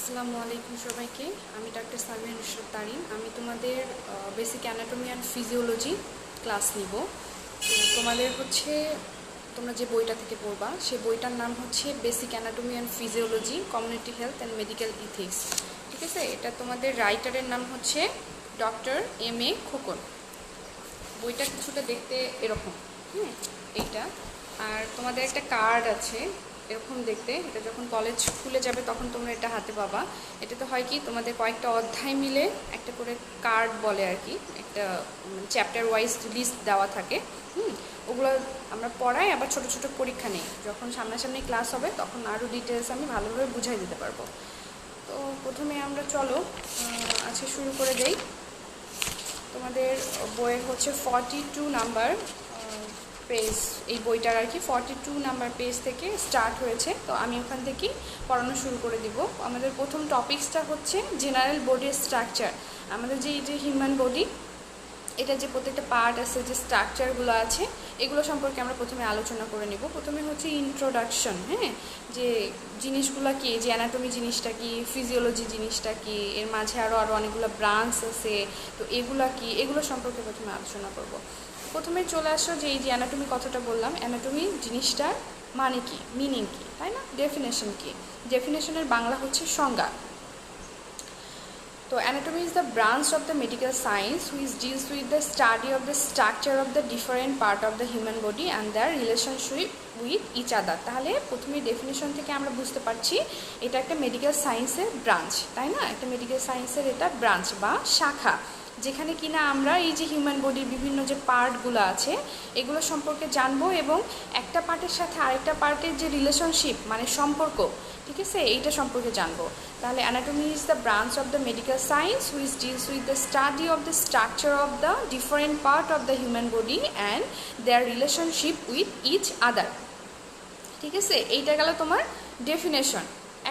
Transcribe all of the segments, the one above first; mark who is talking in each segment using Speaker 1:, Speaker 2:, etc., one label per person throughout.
Speaker 1: আসসালামু আলাইকুম সবাইকে। আমি ডাক্তার সামিয়া নুসরাত তারিন। আমি তোমাদের basic anatomy and physiology class নিব। তোমাদের হচ্ছে তোমরা যে বইটা থেকে পড়বা সেই বইটার নাম হচ্ছে basic anatomy and physiology community health and medical ethics. ঠিক আছে, এটা তোমাদের রাইটারের নাম হচ্ছে ডক্টর এম.এ. খোকন। বইটা কিছুটা দেখতে এরকম, এইটা। আর তোমাদের একটা কার্ড আছে এরকম দেখতে, এটা যখন কলেজ খুলে যাবে তখন তোমরা এটা হাতে পাবা। এটাতে হয় কি, তোমাদের কয়েকটা অধ্যায় মিলে একটা করে কার্ড বলে আর কি, একটা চ্যাপ্টার ওয়াইজ লিস্ট দেওয়া থাকে। ওগুলো আমরা পড়াই, আবার ছোট ছোট পরীক্ষা নেই। যখন সামনাসামনি ক্লাস হবে তখন আরও ডিটেলস আমি ভালোভাবে বুঝাই দিতে পারবো। তো প্রথমে আমরা চলো আজকে শুরু করে দেই। তোমাদের বইয়ের হচ্ছে 42 নাম্বার পেজ, এই বইটার আর কি 42 নাম্বার পেজ থেকে স্টার্ট হয়েছে। তো আমি ওখান থেকেই পড়ানো শুরু করে দিব। আমাদের প্রথম টপিকসটা হচ্ছে জেনারেল বডির স্ট্রাকচার। আমাদের যে হিউম্যান বডি, এটা যে প্রত্যেকটা পার্ট আছে, যে স্ট্রাকচারগুলো আছে, এগুলো সম্পর্কে আমরা প্রথমে আলোচনা করে নিব। প্রথমে হচ্ছে ইন্ট্রোডাকশন, যে জিনিসগুলো কি, যে অ্যানাটমি জিনিসটা কি, ফিজিওলজি জিনিসটা কি, এর মাঝে আরও অনেকগুলো ব্রাঞ্চ আছে, তো এগুলো কি, এগুলো সম্পর্কে প্রথমে আলোচনা করব। প্রথমে চলে আসো যে এই যে অ্যানাটমি কথাটা বললাম, অ্যানাটমি জিনিসটার মানে কি, মিনিং কি, তাই না? ডেফিনেশন কি, ডেফিনেশনের বাংলা হচ্ছে সংজ্ঞা। So anatomy is the branch of the medical science which deals with the study of the structure of the different part of the human body and their relationship with each other. তাহলে প্রথমে definition থেকে আমরা বুঝতে পারছি এটা একটা medical সায়েন্সের branch, তাই না? একটা মেডিকেল সায়েন্সের এটা ব্রাঞ্চ বা শাখা, যেখানে কিনা আমরা এই যে হিউম্যান বডির বিভিন্ন যে পার্টগুলো আছে এগুলো সম্পর্কে জানবো, এবং একটা পার্টের সাথে আরেকটা পার্টের যে রিলেশনশিপ মানে সম্পর্ক, ঠিক আছে, এইটা সম্পর্কে জানবো। তাহলে anatomy is the branch of the medical science which deals with the study of the structure of the different part of the human body and their relationship with each other. ঠিক আছে, এইটা গেল তোমার ডেফিনেশন।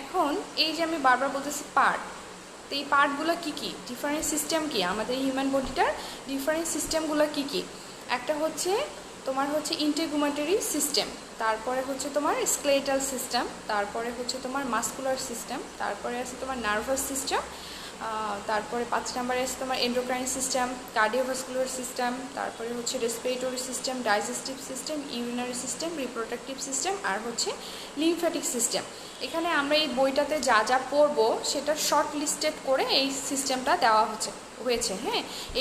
Speaker 1: এখন এই যে আমি বারবার বলতেছি পার্ট, তো এই পার্টগুলো কী কী, ডিফারেন্ট সিস্টেম কী, আমাদের হিউম্যান বডিটার ডিফারেন্ট সিস্টেমগুলো কী কী? একটা হচ্ছে তোমার হচ্ছে ইন্টিগুমেটরি সিস্টেম, তারপরে হচ্ছে তোমার স্কেলেটাল সিস্টেম, তারপরে হচ্ছে তোমার মাসকুলার সিস্টেম, তারপরে আছে তোমার নার্ভাস সিস্টেম, তারপরে 5 নম্বরে আছে তোমার এন্ডোক্রাইন সিস্টেম, কার্ডিওভাস্কুলার সিস্টেম, তারপরে হচ্ছে respiratory system, digestive system, urinary system, reproductive system, আর হচ্ছে লিমফ্যাটিক সিস্টেম। এখানে আমরা এই বইটাতে যা যা পড়বো সেটা শর্ট লিস্টেড করে এই সিস্টেমটা দেওয়া হয়েছে।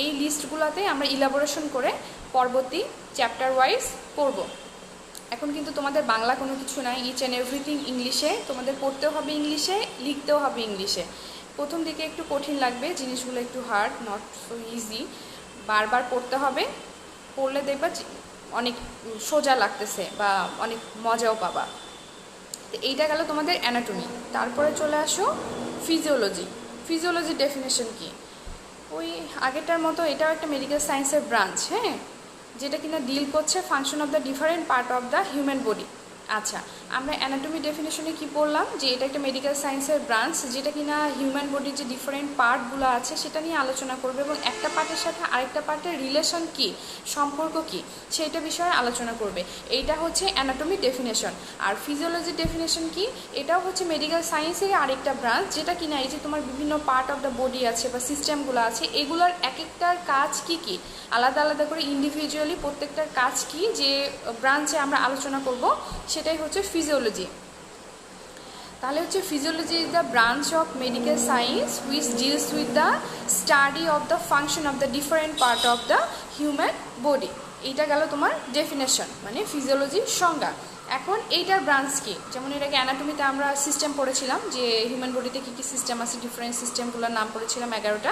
Speaker 1: এই লিস্টগুলোতে আমরা ইলাবোরেশন করে পরবর্তী চ্যাপ্টার ওয়াইজ পড়ব। এখন কিন্তু তোমাদের বাংলা কোনো কিছু নাই, ইচ অ্যান্ড এভরিথিং ইংলিশে, তোমাদের পড়তেও হবে ইংলিশে, লিখতেও হবে ইংলিশে। প্রথম দিকে একটু কঠিন লাগবে, জিনিসগুলো একটু হার্ড, নট সো ইজি, বারবার পড়তে হবে। পড়লে দেখবা অনেক সোজা লাগতেছে বা অনেক মজাও পাবা। তো এইটা গেল তোমাদের অ্যানাটমি। তারপরে চলে আসো ফিজিওলজি। ফিজিওলজির ডেফিনেশন কি? ওই আগেরটার মতো এটাও একটা মেডিকেল সায়েন্সের ব্রাঞ্চ, যেটা কিনা ডিল করছে function of the different part of the human body. আচ্ছা, আমরা অ্যানাটমি ডেফিনেশনে কি পড়লাম, যে এটা একটা মেডিকেল সায়েন্সের ব্রাঞ্চ যেটা কিনা হিউম্যান বডির যে ডিফারেন্ট পার্টগুলো আছে সেটা নিয়ে আলোচনা করবে, এবং একটা পার্টের সাথে আরেকটা পার্টের রিলেশন কি, সম্পর্ক কি, সেইটা বিষয়ে আলোচনা করবে। এইটা হচ্ছে অ্যানাটমি ডেফিনেশন। আর ফিজিওলজির ডেফিনেশন কি? এটাও হচ্ছে মেডিকেল সায়েন্সের আরেকটা ব্রাঞ্চ, যেটা কিনা এই যে তোমার বিভিন্ন পার্ট অফ দ্য বডি আছে বা সিস্টেমগুলো আছে, এগুলোর এক একটার কাজ কি কি, আলাদা আলাদা করে ইন্ডিভিজুয়ালি প্রত্যেকটার কাজ কি, যে ব্রাঞ্চে আমরা আলোচনা করব সেটাই হচ্ছে ফিজিওলজি। তাহলে হচ্ছে physiology is the branch of medical science which deals with the study of the function of the different part of the human body. এইটা গেল তোমার ডেফিনেশন, মানে ফিজিওলজির সংজ্ঞা। এখন এইটার ব্রাঞ্চ কি? যেমন এটাকে অ্যানাটমিতে আমরা সিস্টেম পড়েছিলাম, যে হিউম্যান বডিতে কী কী সিস্টেম আছে, ডিফারেন্ট সিস্টেমগুলোর নাম পড়েছিলাম 11টা।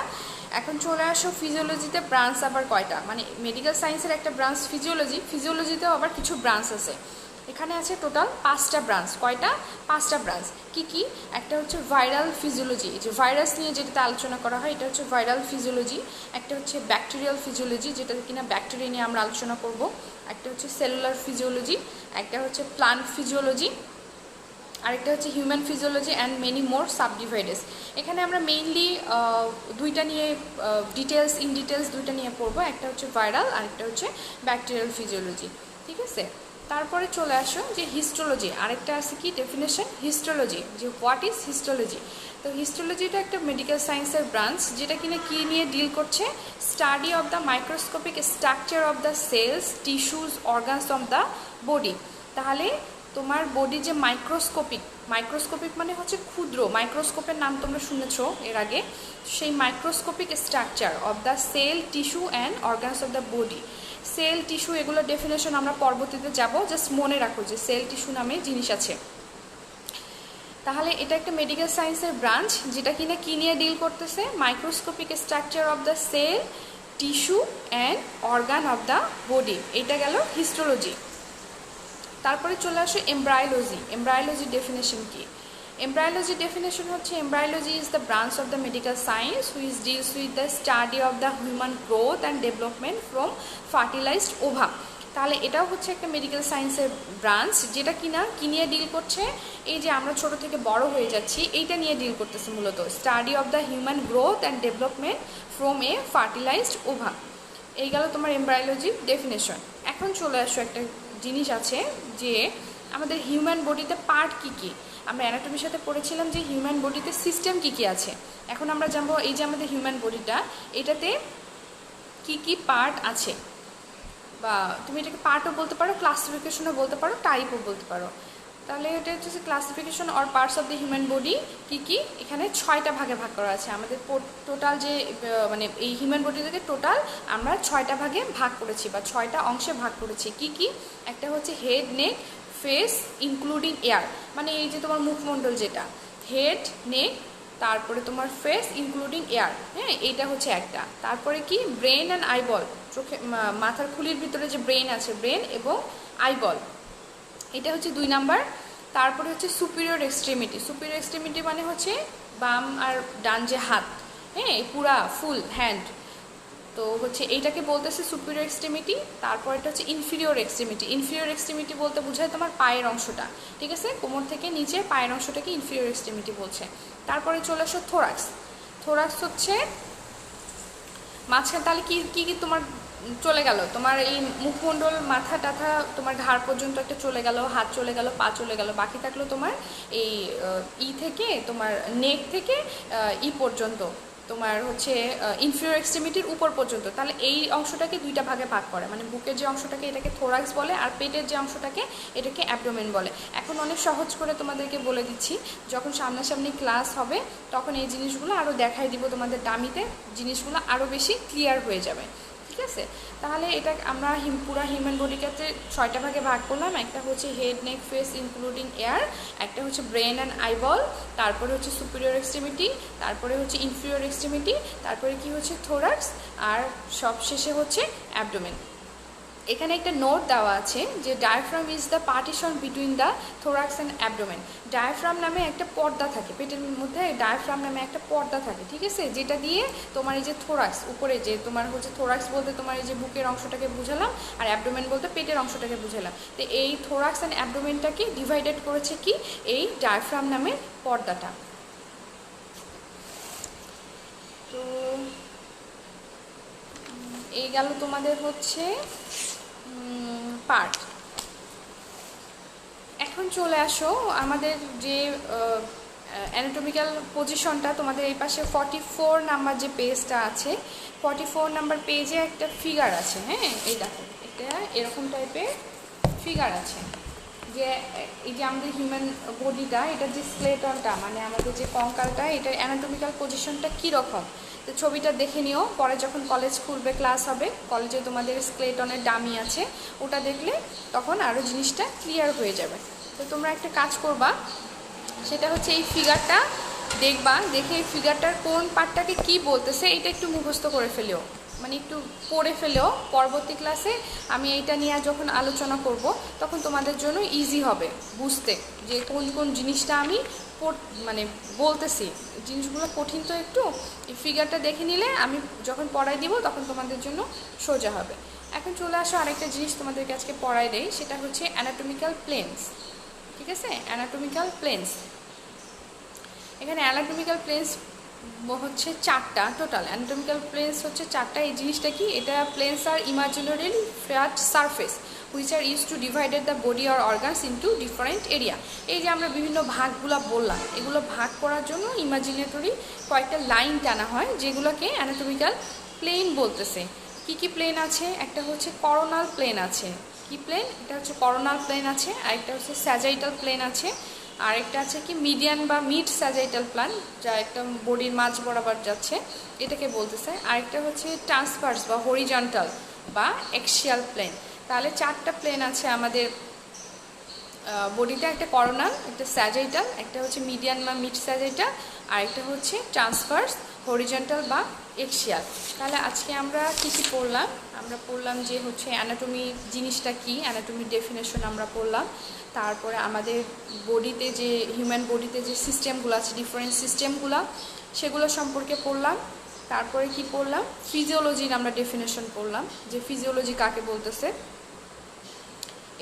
Speaker 1: এখন চলে আসো ফিজিওলজিতে ব্রাঞ্চ আবার কয়টা, মানে মেডিকেল সায়েন্সের একটা ব্রাঞ্চ ফিজিওলজি, ফিজিওলজিতেও আবার কিছু ব্রাঞ্চ আছে। এখানে আছে টোটাল 5টা ব্রাঞ্চ। কয়টা? 5টা ব্রাঞ্চ। কি কি? একটা হচ্ছে ভাইরাল ফিজিওলজি, যে ভাইরাস নিয়ে যেটাতে আলোচনা করা হয়, এটা হচ্ছে ভাইরাল ফিজিওলজি। একটা হচ্ছে ব্যাকটেরিয়াল ফিজিওলজি, যেটা কিনা ব্যাকটেরিয়া নিয়ে আমরা আলোচনা করব। একটা হচ্ছে সেলুলার ফিজিওলজি, একটা হচ্ছে প্লান্ট ফিজিওলজি, আরেকটা হচ্ছে human physiology and many more subdivides. এখানে আমরা মেইনলি দুইটা নিয়ে ডিটেলস দুইটা নিয়ে পড়বো, একটা হচ্ছে ভাইরাল আর একটা হচ্ছে ব্যাকটেরিয়াল ফিজিওলজি। ঠিক আছে, তারপরে চলে আসো যে হিস্টোলজি, আরেকটা আছে কি ডেফিনেশন, হিস্টোলজি, যে হোয়াট ইজ হিস্টোলজি। তো হিস্টোলজিটা একটা মেডিকেল সায়েন্সের ব্রাঞ্চ, যেটা কিনা কি নিয়ে ডিল করছে, study of the microscopic structure of the cells, tissues, organs of the body. তাহলে তোমার বডি যে মাইক্রোস্কোপিক মানে হচ্ছে ক্ষুদ্র, মাইক্রোস্কোপের নাম তোমরা শুনেছো এর আগে, সেই microscopic structure of the cell, tissue and organs of the body. Cell, tissue এগুলোর ডেফিনেশন আমরা পরবর্তীতে যাব, জাস্ট মনে রাখো যে সেল, টিস্যু নামে জিনিস আছে। তাহলে এটা একটা মেডিকেল সায়েন্সের ব্রাঞ্চ, যেটা কিনা কি নিয়ে ডিল করতেছে, microscopic structure of the cell, tissue and organ of the body. এটা গেল হিস্টোলজি। তারপরে চলে আসো এমব্রায়োলজি। এমব্রায়োলজি ডেফিনেশন কি? এমব্রায়োলজি ডেফিনেশন হচ্ছে, embryology is the branch of the medical science which deals with the study of the human growth and development from fertilised ova. তাহলে এটাও হচ্ছে একটা মেডিকেল সায়েন্সের ব্রাঞ্চ, যেটা কিনা কি নিয়ে ডিল করছে, এই যে আমরা ছোট থেকে বড় হয়ে যাচ্ছি এইটা নিয়ে ডিল করতেছে মূলত, study of the human growth and development from a fertilised ova. এই গেল তোমার এমব্রায়োলজির ডেফিনেশন। এখন চলে আসো, একটা জিনিস আছে যে আমাদের হিউম্যান বডিতে পার্ট কী কী। আমরা অ্যানাটমির সাথে পড়েছিলাম যে হিউম্যান বডিতে সিস্টেম কী কী আছে। এখন আমরা জানবো এই যে আমাদের হিউম্যান বডিটা, এটাতে কী কী পার্ট আছে, বা তুমি এটাকে পার্টও বলতে পারো, ক্লাসিফিকেশনও বলতে পারো, টাইপও বলতে পারো। তাহলে এটা হচ্ছে classification or parts of the human body কী কী, এখানে 6টা ভাগে ভাগ করা আছে। আমাদের টোটাল যে মানে এই হিউম্যান বডি থেকে টোটাল আমরা 6টা ভাগে ভাগ করেছি, বা 6টা অংশে ভাগ করেছি। কি কি? একটা হচ্ছে হেড, নেক, ফেস ইনক্লুডিং এয়ার, মানে এই যে তোমার মুখমণ্ডল, যেটা হেড, নেক, তারপরে তোমার ফেস ইনক্লুডিং এয়ার, হ্যাঁ, এইটা হচ্ছে একটা। তারপরে কি, ব্রেন অ্যান্ড আইবল, চোখে মাথার খুলির ভিতরে যে ব্রেন আছে, ব্রেন এবং আইবল, এটা হচ্ছে 2 নাম্বার। তারপরে হচ্ছে সুপিরিয়র এক্সট্রিমিটি। সুপিরিয়র এক্সট্রিমিটি মানে হচ্ছে বাম আর ডান যে হাত, হ্যাঁ, পুরা ফুল হ্যান্ড, তো হচ্ছে এইটাকে বলতেছে সুপিরিয়র এক্সট্রিমিটি। তারপর এটা হচ্ছে ইনফিরিয়র এক্সট্রিমিটি। ইনফিরিয়র এক্সট্রিমিটি বলতে বোঝায় তোমার পায়ের অংশটা, ঠিক আছে, কোমর থেকে নিচে পায়ের অংশটাকে ইনফিরিয়র এক্সট্রিমিটি বলছে। তারপরে চলে আসো থোরাক্স। থোরাক্স হচ্ছে মাঝখানে, তাহলে কি কি কি তোমার চলে গেল, তোমার এই মুখমণ্ডল, মাথা টাথা, তোমার ঘাড় পর্যন্ত একটা চলে গেল, হাত চলে গেল, পা চলে গেল, বাকি থাকলো তোমার এই থেকে তোমার নেক থেকে পর্যন্ত, তোমার হচ্ছে ইনফিরিয়র এক্সট্রিমিটির উপর পর্যন্ত। তাহলে এই অংশটাকে 2টা ভাগে ভাগ করে, মানে বুকের যে অংশটাকে এটাকে থোরাক্স বলে, আর পেটের যে অংশটাকে এটাকে অ্যাবডোমেন বলে। এখন অনেক সহজ করে তোমাদেরকে বলে দিচ্ছি, যখন সামনাসামনি ক্লাস হবে তখন এই জিনিসগুলো আরও দেখাই দিব তোমাদের ডামিতে, জিনিসগুলো আরও বেশি ক্লিয়ার হয়ে যাবে, ঠিক আছে। তাহলে এটা আমরা পুরা হিউম্যান বডিকে 6টা ভাগে ভাগ করলাম। একটা হচ্ছে হেড, নেক, ফেস ইনক্লুডিং এয়ার, একটা হচ্ছে ব্রেন অ্যান্ড আইবল, তারপরে হচ্ছে সুপিরিয়র এক্সট্রিমিটি, তারপরে হচ্ছে ইনফিরিয়র এক্সট্রিমিটি, তারপরে কি হচ্ছে থোরাক্স, আর সবশেষে হচ্ছে অ্যাবডোমেন। এখানে একটা নোট দেওয়া আছে যে diaphragm is the partition between the thorax and abdomen. Diaphragm নামে একটা পর্দা থাকে পেটের মধ্যে, ডায়াফ্রাম নামে একটা পর্দা থাকে, ঠিক আছে, যেটা দিয়ে তোমার এই যে থোরাক্স, উপরে যে তোমার হচ্ছে থোরাক্স বলতে তোমার এই যে বুকের অংশটাকে বুঝালাম, আর অ্যাবডোমেন বলতে পেটের অংশটাকে বুঝালাম। তো এই থোরাক্স অ্যান্ড অ্যাবডোমেনটাকে ডিভাইডেড করেছে কি, এই ডায়াফ্রাম নামে পর্দাটা। তো এই গেল তোমাদের হচ্ছে পার্ট। এখন চলে আসো আমাদের যে অ্যানাটমিক্যাল পজিশনটা, তোমাদের এই পাশে 44 নাম্বার যে পেজটা আছে, 44 নাম্বার পেজে একটা ফিগার আছে, হ্যাঁ, এই দেখো, এটা এরকম টাইপের ফিগার আছে, যে এই যে আমাদের হিউম্যান বডিটা, এটার যে স্কেলেটনটা, মানে আমাদের যে কঙ্কালটা, এটার অ্যানাটমিক্যাল পজিশনটা কীরকম, তো ছবিটা দেখে নিও। পরে যখন কলেজ খুলবে, ক্লাস হবে, কলেজে তোমাদের স্কেলেটনের ডামি আছে, ওটা দেখলে তখন আরও জিনিসটা ক্লিয়ার হয়ে যাবে। তো তোমরা একটা কাজ করবা, সেটা হচ্ছে এই ফিগারটা দেখবা, দেখে এই ফিগারটার কোন পার্টটাকে কি বলতেছে এটা একটু মুখস্থ করে ফেলেও, মানে একটু পড়ে ফেলেও, পরবর্তী ক্লাসে আমি এইটা নিয়ে যখন আলোচনা করব তখন তোমাদের জন্য ইজি হবে বুঝতে, যে কোন কোন জিনিসটা আমি মানে বলতেছি। জিনিসগুলো কঠিন তো একটু, এই ফিগারটা দেখে নিলে আমি যখন পড়াই দিব তখন তোমাদের জন্য সোজা হবে। এখন চলে আসো আরেকটা জিনিস তোমাদেরকে আজকে পড়াই দেই, সেটা হচ্ছে অ্যানাটমিক্যাল প্লেনস, ঠিক আছে, অ্যানাটমিক্যাল প্লেনস। এখানে অ্যানাটমিক্যাল প্লেনস হচ্ছে 4টা, টোটাল অ্যানাটমিক্যাল প্লেনস হচ্ছে 4টা। এই জিনিসটা কি, এটা planes are imaginary flat surface which are use to divided the body or organs into different area. এই যে আমরা বিভিন্ন ভাগগুলো বললাম, এগুলো ভাগ করার জন্য ইমাজিনেটরি কয়েকটা লাইন টানা হয়, যেগুলোকে অ্যানাটমিক্যাল প্লেন বলতেছে। কি কি প্লেন আছে? একটা হচ্ছে করোনাল প্লেন আছে। কি প্লেন? এটা হচ্ছে করোনাল প্লেন আছে, আরেকটা হচ্ছে স্যাজাইটাল প্লেন আছে, আরেকটা আছে কি মিডিয়ান বা মিড স্যাজাইটাল প্লেন, যা একটা বডির মাঝ বরাবর যাচ্ছে, এটাকে বলতেছে। আরেকটা হচ্ছে ট্রান্সভার্স বা হরিজন্টাল বা এক্সিয়াল প্লেন। তাহলে 4টা প্লেন আছে আমাদের বডিটা, একটা করোনাল, একটা স্যাজাইটাল, একটা হচ্ছে মিডিয়ান বা মিড স্যাজাইটাল, আরেকটা হচ্ছে ট্রান্সভার্স, হরিজন্টাল বা এক্সিয়াল। তাহলে আজকে আমরা কি কি পড়লাম? আমরা পড়লাম যে হচ্ছে অ্যানাটমি জিনিসটা কি, অ্যানাটমির ডেফিনেশন আমরা পড়লাম। তারপরে আমাদের বডিতে যে হিউম্যান বডিতে যে সিস্টেমগুলো আছে, ডিফারেন্ট সিস্টেমগুলো, সেগুলো সম্পর্কে পড়লাম। তারপরে কি পড়লাম? ফিজিওলজির আমরা ডেফিনেশন পড়লাম, যে ফিজিওলজি কাকে বলতেছে।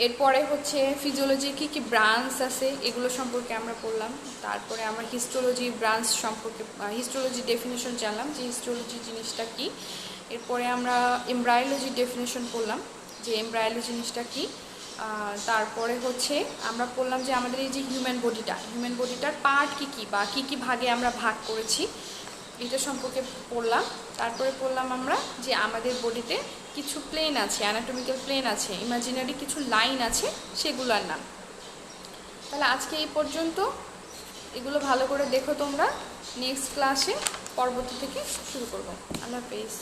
Speaker 1: এরপরে হচ্ছে ফিজিওলজির কী কী ব্রাঞ্চ আছে এগুলো সম্পর্কে আমরা পড়লাম। তারপরে আমরা হিস্টোলজি ব্রাঞ্চ সম্পর্কে, হিস্টোলজি ডেফিনেশন জানলাম যে হিস্টোলজি জিনিসটা কি। এরপরে আমরা এমব্রায়োলজির ডেফিনেশন পড়লাম যে এমব্রায়োলজি জিনিসটা কি। তারপরে হচ্ছে আমরা পড়লাম যে আমাদের এই যে হিউম্যান বডিটার পার্ট কী কী বা কী কী ভাগে আমরা ভাগ করেছি, এটা সম্পর্কে পড়লাম। তারপরে পড়লাম আমরা যে আমাদের বডিতে কিছু প্লেন আছে, অ্যানাটমিক্যাল প্লেন আছে, ইমাজিনারি কিছু লাইন আছে, সেগুলোর নাম। তাহলে আজকে এই পর্যন্ত, এগুলো ভালো করে দেখো তোমরা। নেক্সট ক্লাসে পরবর্তী থেকে শুরু করবো। আল্লাহ হাফেজ।